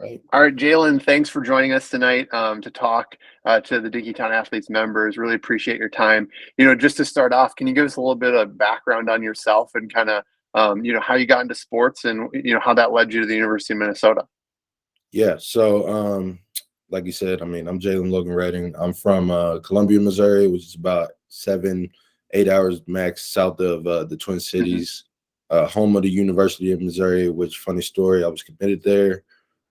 Right. All right, Jalen, thanks for joining us tonight to talk to the Dinkytown Athletes members. Really appreciate your time. Just to start off, can you give us a little bit of background on yourself and kind of, how you got into sports and, how that led you to the University of Minnesota? Yeah. Like you said, I mean, I'm Jalen Logan-Redding. I'm from Columbia, Missouri, which is about 7, 8 hours max south of the Twin Hmm. Cities, home of the University of Missouri. Which, funny story, I was committed there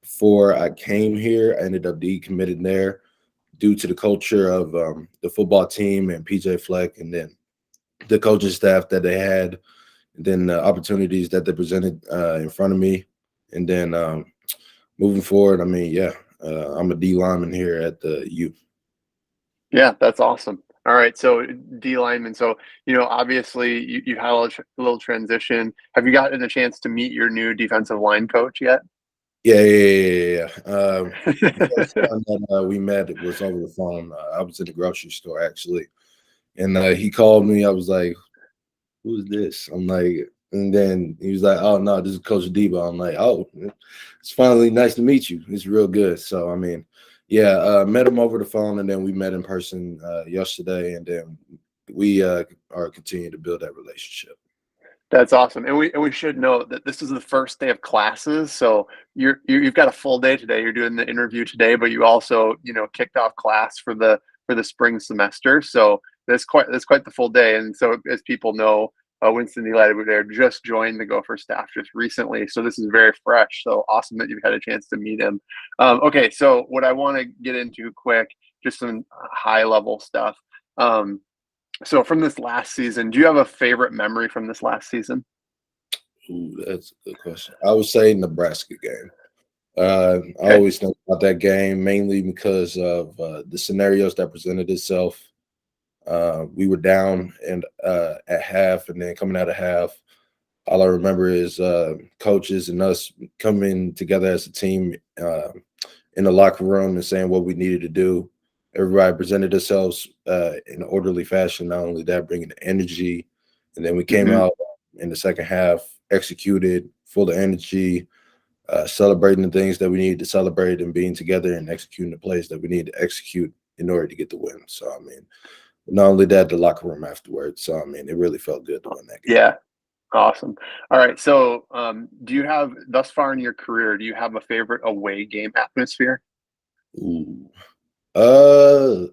before I came here. I ended up decommitted there due to the culture of the football team and PJ Fleck, and then the coaching staff that they had, and then the opportunities that they presented in front of me, and then moving forward, I mean, yeah, I'm a D lineman here at the U. Yeah, that's awesome. All right, so D lineman. So, obviously you had a little transition. Have you gotten a chance to meet your new defensive line coach yet? Yeah, yeah, yeah, yeah. The first time that we met, it was over the phone. I was in the grocery store actually, and he called me. I was like, "Who's this?" I'm like, and then he was like, "Oh no, this is Coach Debo." I'm like, "Oh, it's finally nice to meet you. It's real good." So I mean, yeah, met him over the phone, and then we met in person yesterday, and then we are continuing to build that relationship. That's awesome, and we should note that this is the first day of classes, so you've got a full day today. You're doing the interview today, but you also kicked off class for the spring semester. So that's quite the full day. And so as people know, Winston Eli just joined the Gopher staff just recently, so this is very fresh. So awesome that you've had a chance to meet him. Okay, so what I want to get into quick, just some high level stuff. Um, so from this last season, do you have a favorite memory from this last season? Ooh, that's a good question. I would say Nebraska game. I Okay. always think about that game mainly because of the scenarios that presented itself. We were down and at half, and then coming out of half, all I remember is coaches and us coming together as a team in the locker room and saying what we needed to do. Everybody presented themselves in an orderly fashion. Not only that, bringing the energy, and then we came Hmm. out in the second half, executed, full of energy, celebrating the things that we needed to celebrate, and being together and executing the plays that we need to execute in order to get the win. So I mean, not only that, the locker room afterwards. So I mean, it really felt good to win that game. Yeah. Awesome. All right. So, do you have thus far in your career, do you have a favorite away game atmosphere? Ooh. Uh,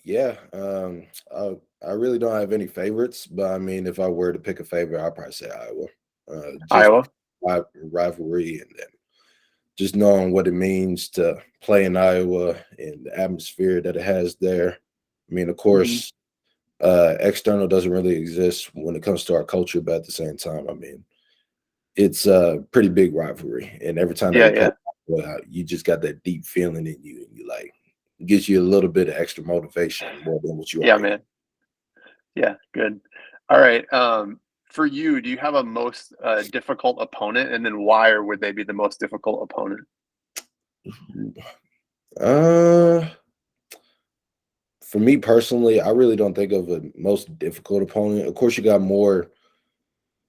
yeah. I really don't have any favorites, but I mean, if I were to pick a favorite, I'd probably say Iowa. Just Iowa. rivalry, and then just knowing what it means to play in Iowa and the atmosphere that it has there. I mean, of Hmm. course, external doesn't really exist when it comes to our culture, but at the same time, I mean, it's a pretty big rivalry, and every time that Yeah. we play, Yeah. you just got that deep feeling in you, and you like gives you a little bit of extra motivation more than what you Yeah, already. man. Yeah. Good. All right. For you, do you have a most difficult opponent, and then why, or would they be the most difficult opponent? Uh, for me personally, I really don't think of a most difficult opponent. Of course, you got more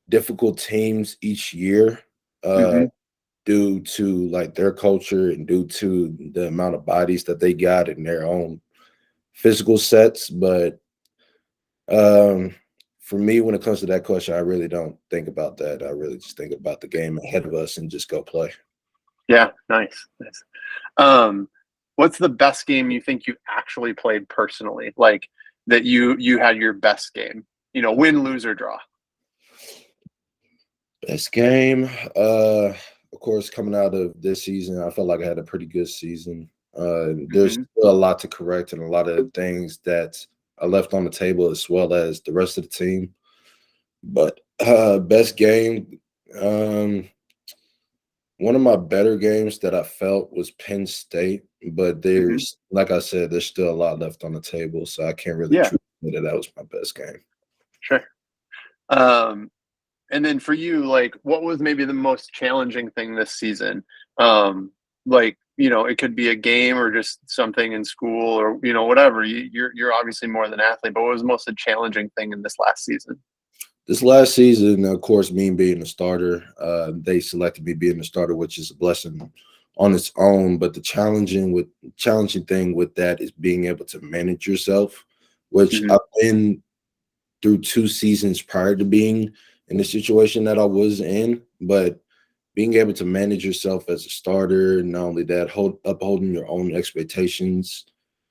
difficult teams each year, uh, Hmm. due to like their culture and due to the amount of bodies that they got in their own physical sets. But um, for me, when it comes to that question, I really don't think about that. I really just think about the game ahead of us and just go play. Yeah. Nice. Nice. Um, what's the best game you think you actually played personally? Like that you had your best game. Win, lose, or draw. Best game, of course, coming out of this season, I felt like I had a pretty good season. There's Hmm. still a lot to correct and a lot of things that I left on the table as well as the rest of the team. But best game, um, one of my better games that I felt was Penn State, but Hmm. there's, like I said, there's still a lot left on the table, so I can't really Yeah. truly say that that was my best game. Sure. Um, and then for you, like, what was maybe the most challenging thing this season? Like, it could be a game or just something in school or whatever. You're obviously more than an athlete, but what was the most challenging thing in this last season? This last season, of course, me being a starter, they selected me being a starter, which is a blessing on its own. But the challenging thing with that is being able to manage yourself, which Hmm. I've been through 2 seasons prior to being in the situation that I was in. But being able to manage yourself as a starter, not only that, upholding your own expectations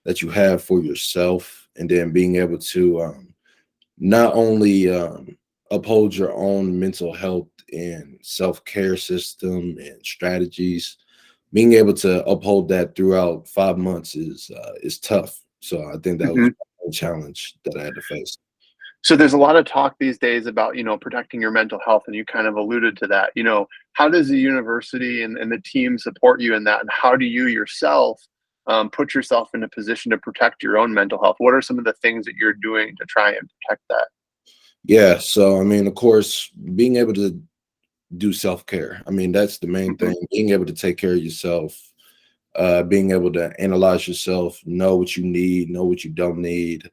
that you have for yourself, and then being able to not only uphold your own mental health and self-care system and strategies, being able to uphold that throughout 5 months is tough. So I think that was Hmm. a challenge that I had to face. So there's a lot of talk these days about, protecting your mental health, and you kind of alluded to that. How does the university and the team support you in that, and how do you yourself put yourself in a position to protect your own mental health? What are some of the things that you're doing to try and protect that? Yeah, so I mean, of course, being able to do self-care. I mean, that's the main Hmm. thing. Being able to take care of yourself, being able to analyze yourself, know what you need, know what you don't need,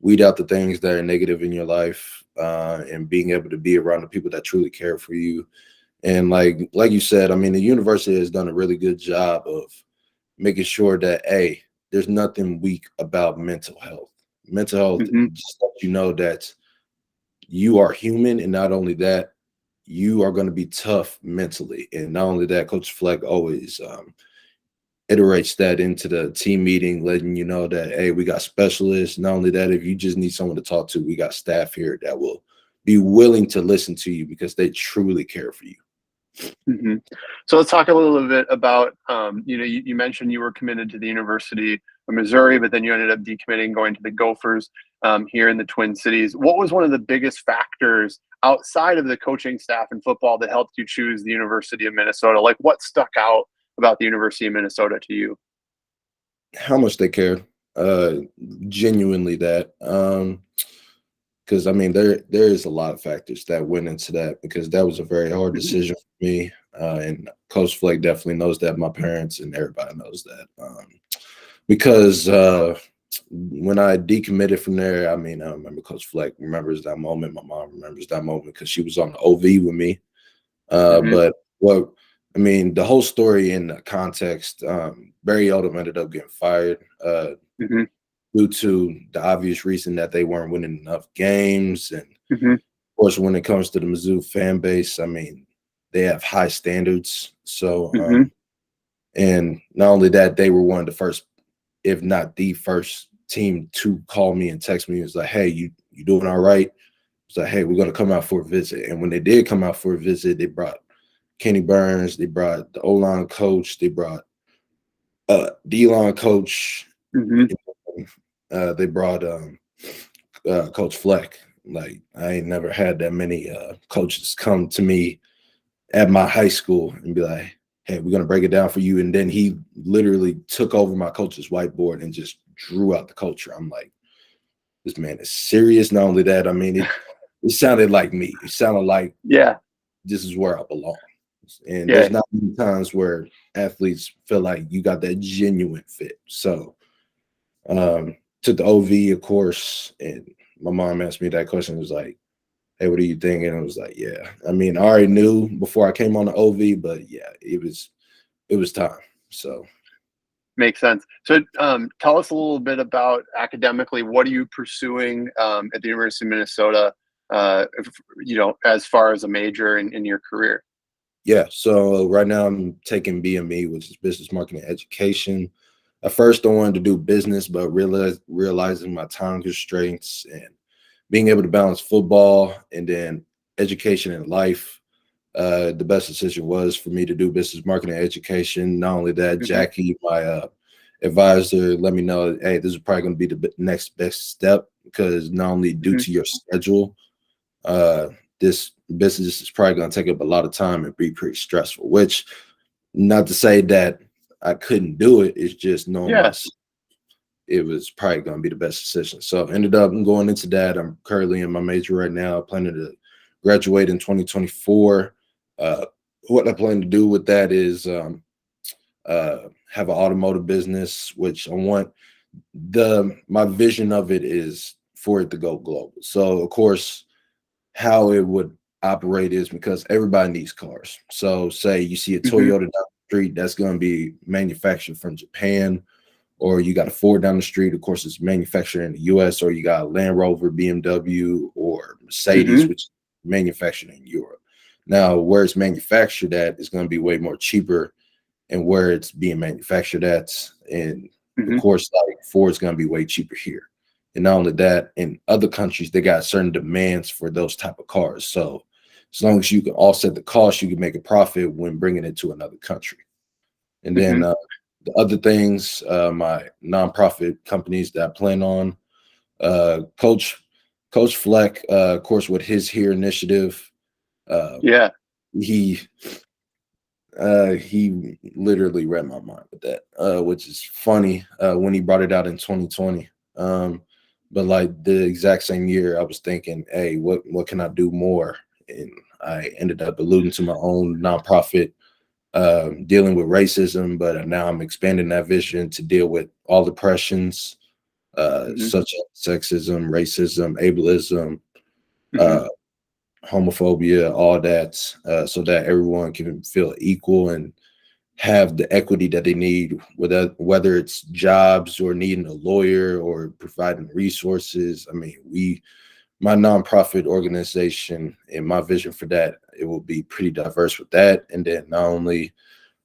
weed out the things that are negative in your life, and being able to be around the people that truly care for you. And like you said, I mean, the university has done a really good job of making sure that there's nothing weak about mental health. Mental health Hmm. just lets you know that you are human, and not only that, you are going to be tough mentally. And not only that, Coach Fleck always iterates that into the team meeting, letting you know that, hey, we got specialists. Not only that, if you just need someone to talk to, we got staff here that will be willing to listen to you because they truly care for you. Hmm. So let's talk a little bit about, you mentioned you were committed to the University of Missouri, but then you ended up decommitting, going to the Gophers here in the Twin Cities. What was one of the biggest factors outside of the coaching staff and football that helped you choose the University of Minnesota? Like, what stuck out about the University of Minnesota to you? How much they cared, uh, genuinely that. Because I mean, there is a lot of factors that went into that because that was a very hard Hmm. decision for me, and Coach Flake definitely knows that. My parents and everybody knows that. Because when I decommitted from there, I mean, I remember Coach Fleck remembers that moment. My mom remembers that moment because she was on the OV with me. Hmm. But what I mean, the whole story in the context, Barry Odom ended up getting fired Hmm. due to the obvious reason that they weren't winning enough games. And of Hmm. course, when it comes to the Mizzou fan base, I mean, they have high standards. So, Hmm. and not only that, they were one of the first, if not the first team to call me and text me. It was like, hey, you doing all right? It's like, hey, we're gonna come out for a visit. And when they did come out for a visit, they brought Kenny Burns, they brought the O-line coach, they brought D-line coach, Hmm. they brought Coach Fleck. Like I ain't never had that many coaches come to me at my high school and be like, hey, we're gonna break it down for you. And then he literally took over my coach's whiteboard and just drew out the culture. I'm like, this man is serious. Not only that, I mean, it sounded like me. It sounded like Yeah. this is where I belong. And there's Yeah. not many times where athletes feel like you got that genuine fit. So took the OV, of course, and my mom asked me that question. It was like, hey, what are you thinking? And I was like, yeah. I mean, I already knew before I came on the OV, but yeah, it was time. So Makes sense. So, tell us a little bit about academically. What are you pursuing at the University of Minnesota? As far as a major in your career. yeah, so right now I'm taking BME, which is business marketing education. At first I wanted to do business, but realizing my time constraints and being able to balance football and then education and life, the best decision was for me to do business marketing education. Not only that, Hmm. Jackie, my advisor, let me know, hey, this is probably going to be the next best step because not only due Hmm. to your schedule, uh, this business is probably going to take up a lot of time and be pretty stressful. Which, not to say that I couldn't do it, it's just knowing Yeah. myself it was probably going to be the best decision. So ended up going into that. I'm currently in my major right now, planning to graduate in 2024. What I plan to do with that is have an automotive business, which I want my vision of it is for it to go global. So of course, how it would operate is because everybody needs cars. So say you see a Hmm. Toyota down the street, that's going to be manufactured from Japan, or you got a Ford down the street, of course, it's manufactured in the US, or you got a Land Rover, BMW, or Mercedes, Hmm. which is manufactured in Europe. Now, where it's manufactured at is going to be way more cheaper, and where it's being manufactured at, and of Hmm. course, like Ford's going to be way cheaper here. And not only that, in other countries, they got certain demands for those type of cars. So as long as you can offset the cost, you can make a profit when bringing it to another country. And then Hmm. the other things, my nonprofit companies that I plan on, Coach Fleck, of course, with his Here initiative, uh, Yeah. he he literally read my mind with that, which is funny when he brought it out in 2020. But like the exact same year, I was thinking, hey, what can I do more? And I ended up alluding to my own nonprofit dealing with racism, but now I'm expanding that vision to deal with all oppressions, Hmm. such as sexism, racism, ableism, Hmm. uh, homophobia, all that, so that everyone can feel equal and have the equity that they need, whether it's jobs or needing a lawyer or providing resources. I mean, my nonprofit organization and my vision for that, it will be pretty diverse with that. And then not only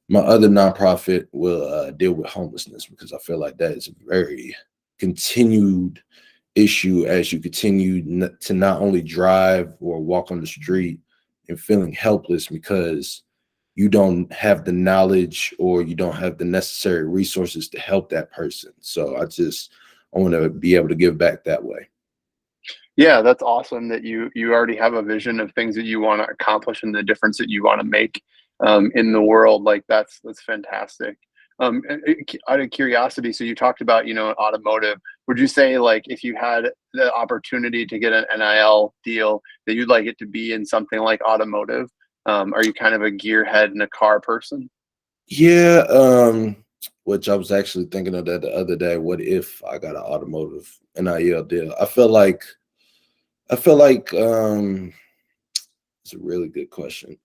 my other nonprofit will deal with homelessness, because I feel like that is a very continued issue as you continue to not only drive or walk on the street and feeling helpless because you don't have the knowledge or you don't have the necessary resources to help that person. So I want to be able to give back that way. Yeah, that's awesome that you already have a vision of things that you want to accomplish and the difference that you want to make in the world. Like that's fantastic. Out of curiosity, so you talked about automotive. Would you say like if you had the opportunity to get an NIL deal that you'd like it to be in something like automotive? Are you kind of a gearhead and a car person? Yeah, which I was actually thinking of that the other day. What if I got an automotive NIL deal? I feel like it's a really good question.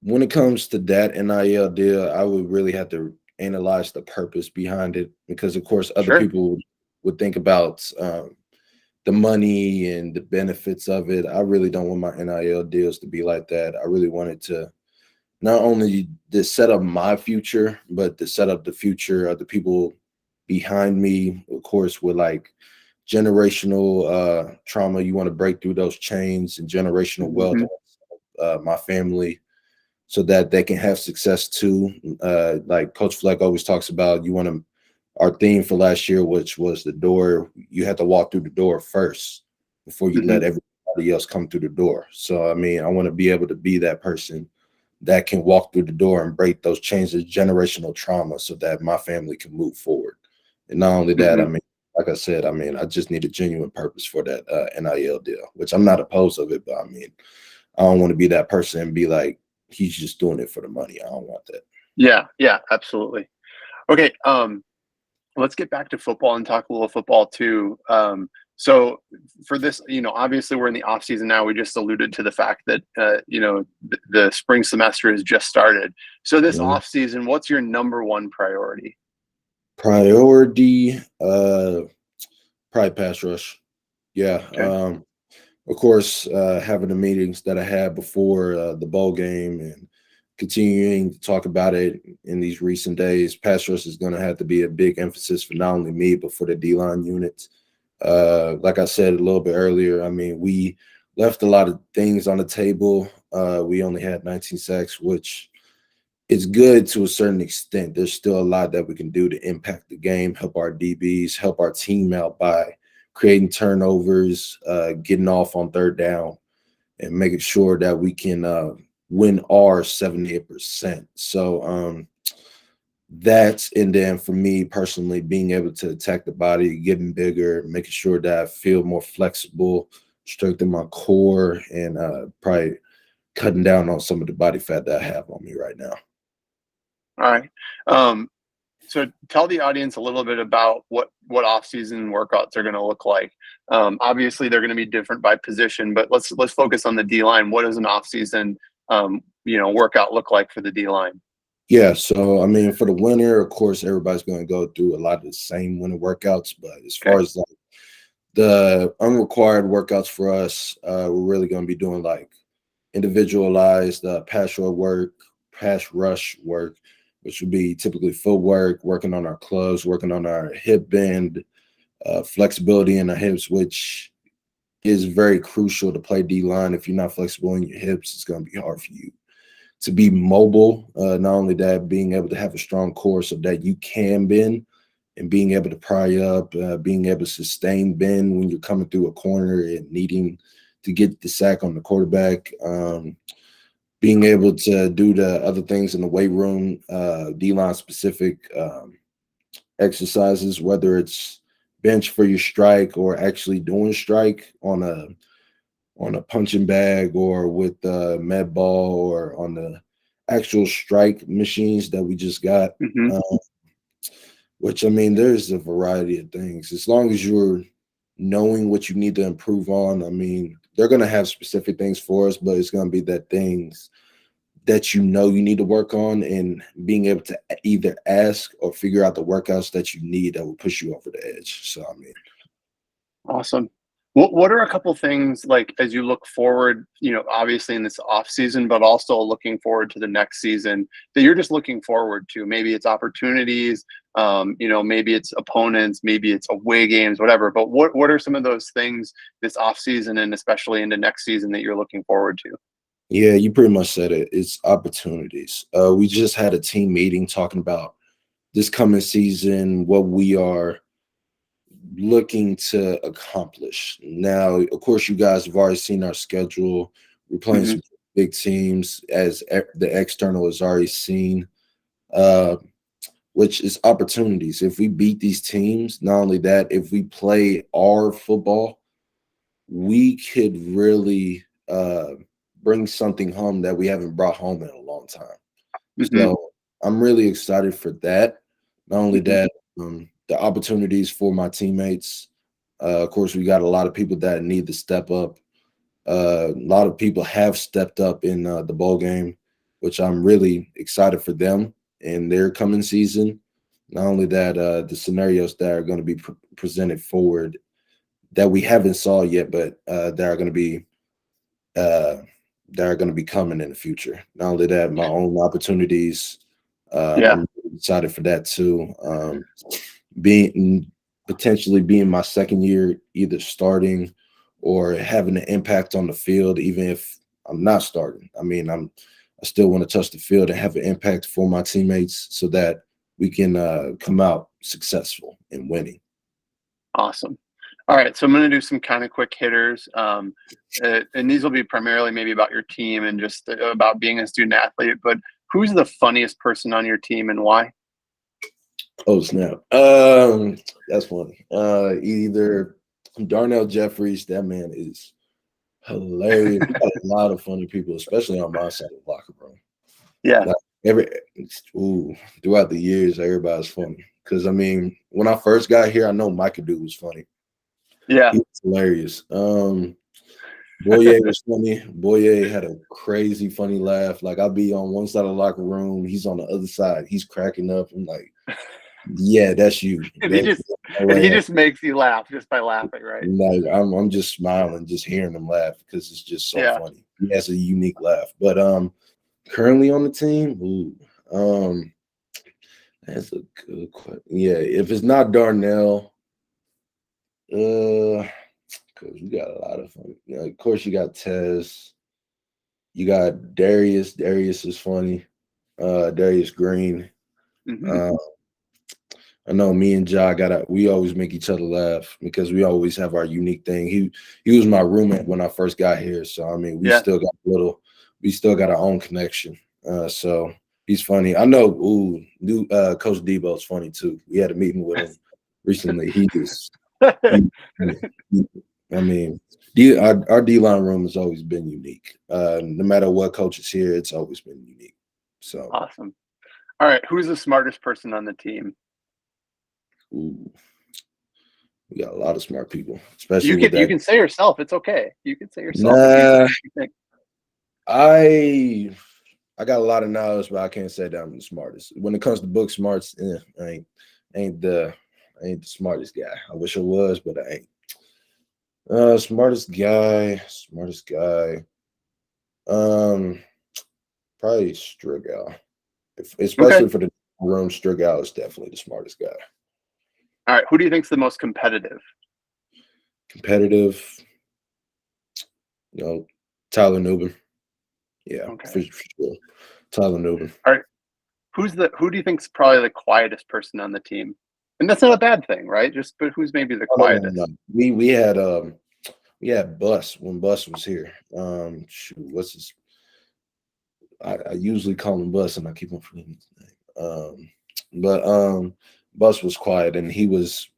When it comes to that NIL deal, I would really have to analyze the purpose behind it, because of course other Sure. people would think about the money and the benefits of it. I really don't want my NIL deals to be like that. I really want it to not only to set up my future, but to set up the future of the people behind me. Of course, with like generational trauma, you want to break through those chains and generational wealth. Hmm. My family, so that they can have success too. Like Coach Fleck always talks about, you want to. Our theme for last year, which was the door, you had to walk through the door first before you Hmm. let everybody else come through the door. So, I mean, I want to be able to be that person that can walk through the door and break those chains of generational trauma so that my family can move forward. And not only that, I Hmm. mean, like I said, I mean, I just need a genuine purpose for that NIL deal, which I'm not opposed of it, but I mean, I don't want to be that person and be like, he's just doing it for the money. I don't want that. Yeah. Yeah. Absolutely. Okay. Let's get back to football and talk a little football too. So for this, obviously we're in the off season now. We just alluded to the fact that the spring semester has just started. So this Mhm. off season, what's your number one priority? Priority, probably pass rush. Yeah. Okay. Of course, having the meetings that I had before the bowl game and continuing to talk about it in these recent days, pass rush is going to have to be a big emphasis for not only me, but for the D line unit. Like I said a little bit earlier, I mean, we left a lot of things on the table. We only had 19 sacks, which is good to a certain extent. There's still a lot that we can do to impact the game, help our DBs, help our team out by creating turnovers, getting off on third down, and making sure that we can win our 78%. So that's, and then for me personally, being able to attack the body, getting bigger, making sure that I feel more flexible, strengthen my core, and probably cutting down on some of the body fat that I have on me right now. All right. Um, So tell the audience a little bit about what off-season workouts are going to look like. Obviously, they're going to be different by position, but let's focus on the D line. What does an off-season workout look like for the D line? Yeah, so I mean, for the winter, of course, everybody's going to go through a lot of the same winter workouts. But as far Okay. as like the unrequired workouts for us, we're really going to be doing like individualized pass rush work, which would be typically footwork, working on our clubs, working on our hip bend, flexibility in the hips, which is very crucial to play D line. If you're not flexible in your hips, it's going to be hard for you to be mobile. Not only that, being able to have a strong core so that you can bend and being able to pry up, being able to sustain bend when you're coming through a corner and needing to get the sack on the quarterback. Being able to do the other things in the weight room, D-line specific exercises, whether it's bench for your strike or actually doing strike on a punching bag or with med ball or on the actual strike machines that we just got. Mm-hmm. Which, I mean, there's a variety of things. As long as you're knowing what you need to improve on, I mean, they're going to have specific things for us, but it's going to be that things that you need to work on, and being able to either ask or figure out the workouts that you need that will push you over the edge. So, I mean, Awesome. What are a couple things, like, as you look forward, obviously in this off season, but also looking forward to the next season, that you're just looking forward to? Maybe it's opportunities, maybe it's opponents, maybe it's away games, whatever. But what are some of those things this off season and especially into next season that you're looking forward to? yeah, you pretty much said it. It's opportunities. We just had a team meeting talking about this coming season, what we are looking to accomplish. Now, of course, you guys have already seen our schedule. We're playing Hmm. some big teams, as the external has already seen, uh, which is opportunities. If we beat these teams, not only that, if we play our football, we could really bring something home that we haven't brought home in a long time. Hmm. So I'm really excited for that. Not only Hmm. that, the opportunities for my teammates. Of course, we got a lot of people that need to step up. A lot of people have stepped up in the bowl game, which I'm really excited for them in their coming season. Not only that, the scenarios that are going to be presented forward that we haven't saw yet, but that are going to be coming in the future. Not only that, my own opportunities. Yeah. I'm excited for that too. Being potentially being my second year, either starting or having an impact on the field, even if I'm not starting. I mean, I still want to touch the field and have an impact for my teammates so that we can come out successful and winning. Awesome. All right, so I'm going to do some kind of quick hitters, and these will be primarily maybe about your team and just about being a student athlete. But who's the funniest person on your team and why? Oh snap! That's funny. Either Darnell Jeffries, that man is hilarious. We got a lot of funny people, especially on my side of the locker room. Yeah. Like throughout the years, everybody's funny. Because I mean, when I first got here, I know Micah Dude was funny. Yeah. He was hilarious. Boye was funny. Boye had a crazy funny laugh. Like I'll be on one side of the locker room, he's on the other side. He's cracking up. I'm like, yeah, that's you. And he That's just and he just makes you laugh just by laughing, right? like I'm just smiling, just hearing him laugh because it's just so Yeah. funny. He has a unique laugh. But currently on the team, that's a good question. Yeah, if it's not Darnell, because we got a lot of fun. Of course, you got Tez. You got Darius. Darius is funny. Darius Green. Hmm. Uh, I know me and Ja we always make each other laugh because we always have our unique thing. He was my roommate when I first got here. So I mean we Yeah. still got our own connection. So he's funny. I know new Coach Debo's funny too. We had a meeting with him recently. I mean, our D line room has always been unique. No matter what coach is here, it's always been unique. So Awesome. All right, who's the smartest person on the team? Ooh, we got a lot of smart people, especially You with can you that. can say yourself. It's okay. You can say yourself if Nah, you think. I I got a lot of knowledge, but I can't say that I'm the smartest. When it comes to book smarts, ain't the I ain't the smartest guy. I wish I was, but I ain't. Smartest guy. Um, Probably Strigal. Okay. Especially for the room, Strigal is definitely the smartest guy. All right. Who do you think's the most competitive? Competitive, you know, Tyler Newman. Yeah, Okay. for sure. Tyler Newman. All right. Who do you think's probably the quietest person on the team? And that's not a bad thing, right? Just but who's maybe the Oh, no. quietest? We had Bus when Bus was here. Shoot, what's his I usually call him Bus and I keep on forgetting his name. But Bus was quiet and he was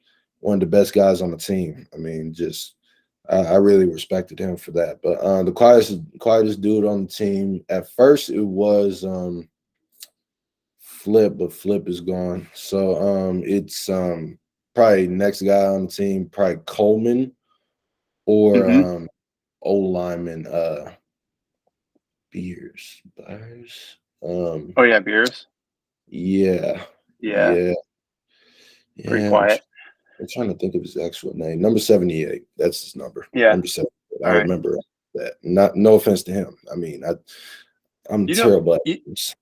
one of the best guys on the team. I mean, just I really respected him for that. But the quietest dude on the team at first it was Flip, but Flip is gone. So it's probably next guy on the team, probably Coleman or Mm-hmm. old lineman Byers. Oh yeah, Beers. Yeah, Yeah, yeah, pretty yeah. quiet. I'm trying to think of his actual name. Number 78. That's his number. Yeah. Number 78. I All right. remember that. Not no offense to him. I mean, I'm You know, terrible at you, names.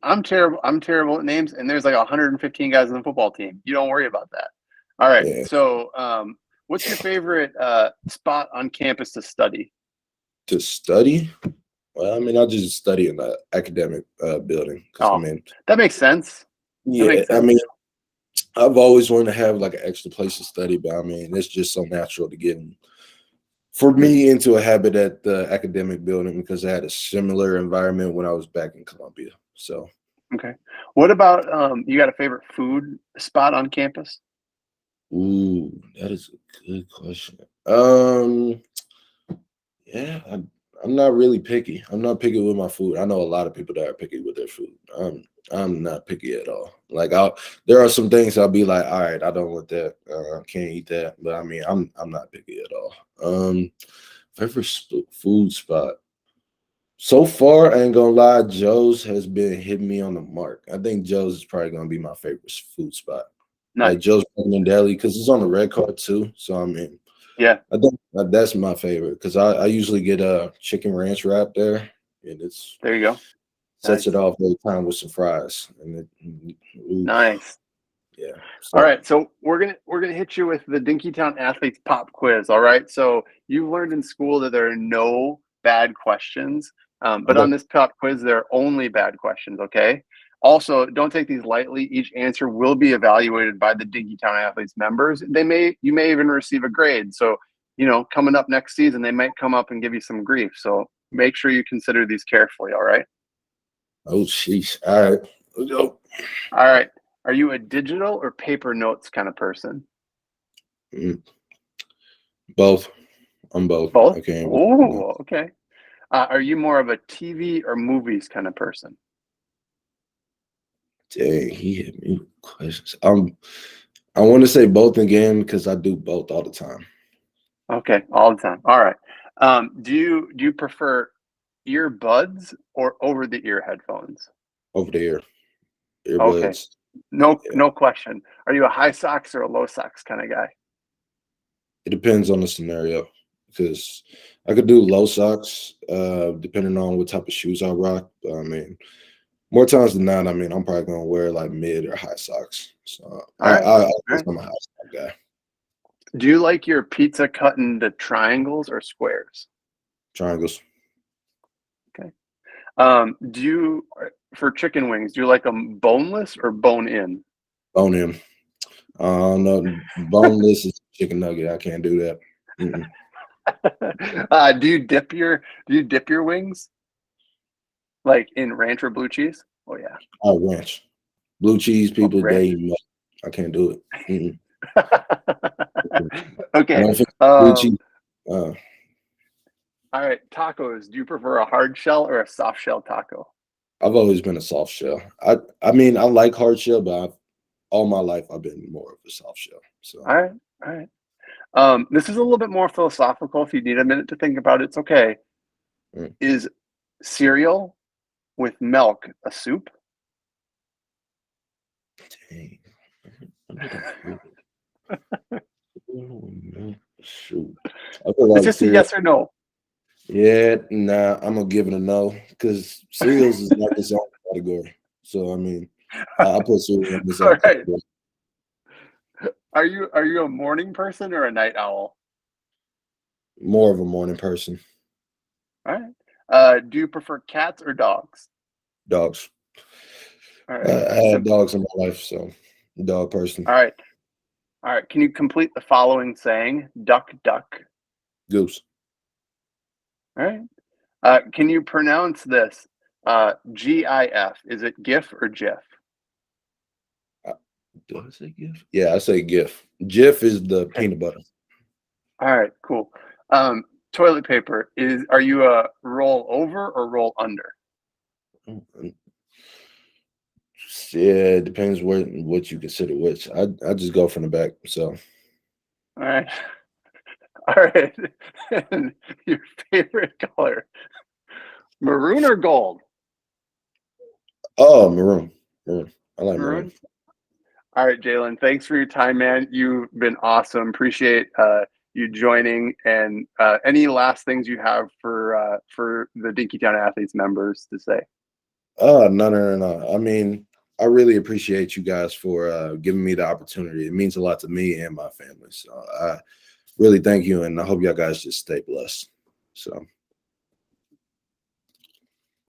I'm terrible. I'm terrible at names, and there's like 115 guys on the football team. You don't worry about that. All right. Yeah. So, what's your favorite spot on campus to study? To study. Well, I mean, I just study in the academic building because I Oh, mean, that makes sense. That yeah, makes I sense. mean, I've always wanted to have like an extra place to study, but I mean, it's just so natural to get for me into a habit at the academic building because I had a similar environment when I was back in Columbia. So, Okay. What about you got a favorite food spot on campus? ooh, that is a good question. Yeah, I'm not really picky. I'm not picky with my food. I know a lot of people that are picky with their food. I'm not picky at all. Like there are some things I'll be like, all right, I don't want that. Can't eat that. But I mean, I'm not picky at all. Favorite food spot. So far, I ain't gonna lie, Joe's has been hitting me on the mark. I think Joe's is probably gonna be my favorite food spot. Like Nice. Joe's Chicken Deli, because it's on the red card too. So I mean, Yeah. I think that's my favorite because I usually get a chicken ranch wrap there, and it's There you go. sets it Nice. off every time with some fries, and oof, Nice. yeah. All So right, so we're gonna hit you with the Dinkytown Athletes pop quiz. All right, so you've learned in school that there are no bad questions, but okay, on this pop quiz there are only bad questions. Okay. Also, don't take these lightly. Each answer will be evaluated by the Dinkytown Athletes members. You may even receive a grade. So, coming up next season, they might come up and give you some grief. So make sure you consider these carefully. All right. oh sheesh, all right, let's go. All right. Are you a digital or paper notes kind of person? Mm, Both, I'm both. Both? Okay, Oh, okay. Are you more of a TV or movies kind of person? dang, he hit me with questions. I want to say both again because I do both all the time. Okay, all the time. All right. Do you prefer earbuds or over the ear headphones? Over there, Okay. earbuds. Yeah, No question. Are you a high socks or a low socks kind of guy? it depends on the scenario because I could do low socks, depending on what type of shoes I rock. But I mean, more times than not, I mean, I'm probably gonna wear like mid or high socks. So All right. I All guess right. I'm a high sock guy. Do you like your pizza cut into triangles or squares? Triangles, Okay. Do you for chicken wings, do you like them boneless or bone in? bone in. No, boneless is chicken nugget. I can't do that. Mm-mm. Do you dip your wings like in ranch or blue cheese? Oh yeah. Ranch, blue cheese Oh, people, ranch. I can't do it. Mm-mm. I Okay. don't think blue Um, cheese. Uh, all right. Tacos. Do you prefer a hard shell or a soft shell taco? I've always been a soft shell. I mean, I like hard shell, but I've all my life I've been more of a soft shell. So All right. All right. This is a little bit more philosophical. If you need a minute to think about it, it's okay. mm, Is cereal with milk a soup? dang. Shoot. I feel It's like just a cereal. yes or no. Yeah, nah, I'm gonna give it a no because cereals is not its own category. So I mean, I put cereal in its All own right. category. Are you a morning person or a night owl? More of a morning person. All right. Do you prefer cats or dogs? Dogs. All I, right. I had Simple. dogs in my life, so dog person. All right. All right. Can you complete the following saying? Duck, duck. Goose. All right. Can you pronounce this? GIF. Is it GIF or GIF? Do I say GIF? Yeah, I say GIF. GIF is the Okay. peanut butter. All right. Cool. Toilet paper are you a roll over or roll under? Mm, yeah, it depends what you consider which. I just go from the back. So All right. All right. And your favorite color, maroon or gold? oh, maroon. Maroon. I like maroon. Maroon. All right, Jalen. Thanks for your time, man. You've been awesome. Appreciate you joining. And any last things you have for the Dinkytown Athletes members to say? Oh, no. I mean, I really appreciate you guys for giving me the opportunity. It means a lot to me and my family. So I really thank you, and I hope y'all guys just stay blessed. So.